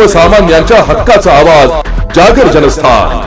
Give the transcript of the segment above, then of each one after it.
सर्वसामान्यांच्या हक्काचा आवाज जागर जनस्थान।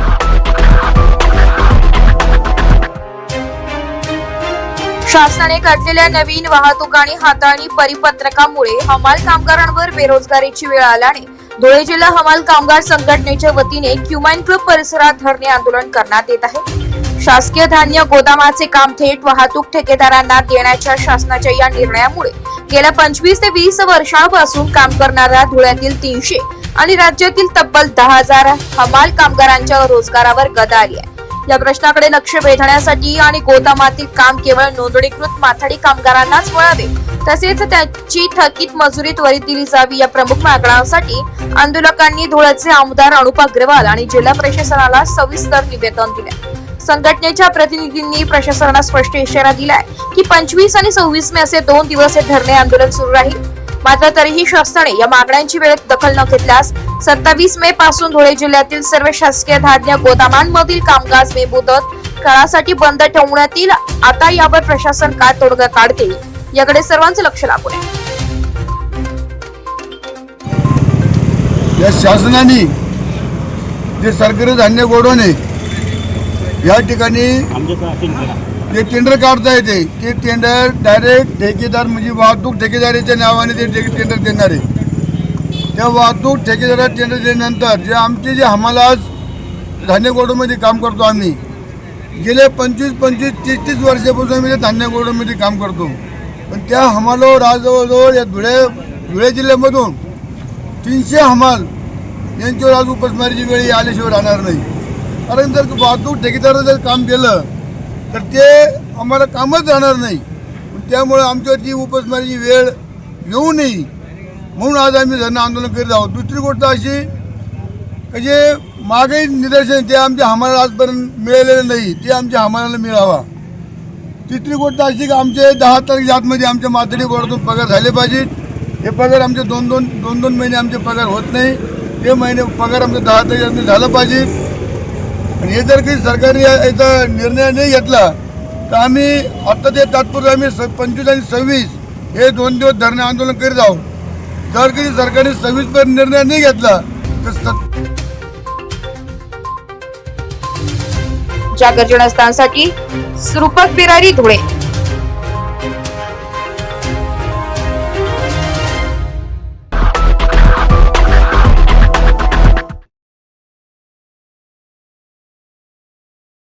शासनाने काढलेल्या नवीन वाहतूक आणि हाताळणी परिपत्रकामुळे हमाल कामगारांवर बेरोजगारीची वेळ आल्याने धुळे जिल्हा हमाल कामगार संघटनेच्या वतीने क्युमाइन क्लब परिसरात धरणे आंदोलन करण्यात येत आहे। शासकीय धान्य गोदामाचे काम थेट वाहतूक ठेकेदारांना देण्याच्या शासनाच्या या निर्णयामुळे गेल्या 25 ते 20 वर्षांपासून काम करणाऱ्या धुळ्यातील 300 आणि राज्यातील तब्बल 10,000 हमाल कामगारांच्या रोजगारावर गदा आली आहे। या प्रश्नाकडे लक्ष वेधण्यासाठी आणि गोदामातील काम केवळ नोंदणीकृत माथाडी कामगारांनाच वळावे तसेच त्याची थकीत मजुरी त्वरित दिली जावी या प्रमुख मागण्यांसाठी आंदोलकांनी धुळ्याचे आमदार अनुप अग्रवाल आणि जिल्हा प्रशासनाला सविस्तर निवेदन दिले। संघटनेच्या प्रतिनिधींनी प्रशासनाला स्पष्ट इशारा दिलाय की 25 आणि 26 मे असे 2 दिवस हे धरणे आंदोलन सुरू राहील। मात्र तरीही शासनाने या मागण्यांची वेळेत दखल न घेतल्यास 27 मे पासून धुळे जिल्ह्यातील सर्व शासकीय धान्य गोदामांमधील कामकाज बेमुदत काळासाठी बंद ठेवण्यात येईल। आता यावर प्रशासन काय तोडगा काढते याकडे सर्वांचे लक्ष लागून आहे। या शासनाने जे सरकारी धान्य गोडाऊन आहे या ठिकाणी ते टेंडर काढता येते ते टेंडर डायरेक्ट ठेकेदार म्हणजे वाहतूक ठेकेदाराच्या नावाने ते टेंडर देणार आहे। त्या वाहतूक ठेकेदारा टेंडर दिल्यानंतर जे आमचे जे हमाल आज धान्य गोडाऊनमध्ये काम करतो आम्ही गेले 25-30 वर्षापासून आम्ही धान्य गोडाऊनमध्ये काम करतो। पण त्या हमालावर आज जवळजवळ या धुळे जिल्ह्यामधून 300 हमाल यांच्यावर आज उपासमारीची वेळ आल्याशिवाय राहणार नाही। कारण जर वाहतूक ठेकेदारानं जर काम केलं तर ते आम्हाला कामच राहणार नाही। त्यामुळे आमच्यावरती उपासमारीची वेळ येऊ नये म्हणून आज आम्ही धरणं आंदोलन करीत आहोत। दुसरी गोष्ट अशी की जे मागे निदर्शन ते आमच्या हमाला आजपर्यंत मिळालेलं नाही ते आमच्या हमालाला मिळावा। तिसरी गोष्ट अशी की आमचे 10 तारखेच्या आतमध्ये आमच्या माथाडी गोडाऊनतून पगार झाले पाहिजेत। हे पगार आमचे दोन महिने आमचे पगार होत नाही ते महिने पगार आमचे 10 तारखेच्या झाला पाहिजे। आणि हे जर काही सरकारी याचा निर्णय नाही घेतला तर आम्ही आता ते तात्पुरतं आम्ही 25 आणि 26 हे 2 दिवस धरणे आंदोलन करीत आहोत। जर काही सरकारने 26 पर निर्णय नाही घेतला तर जागर जनस्थानसाठी रूपक बिरारी धुळे।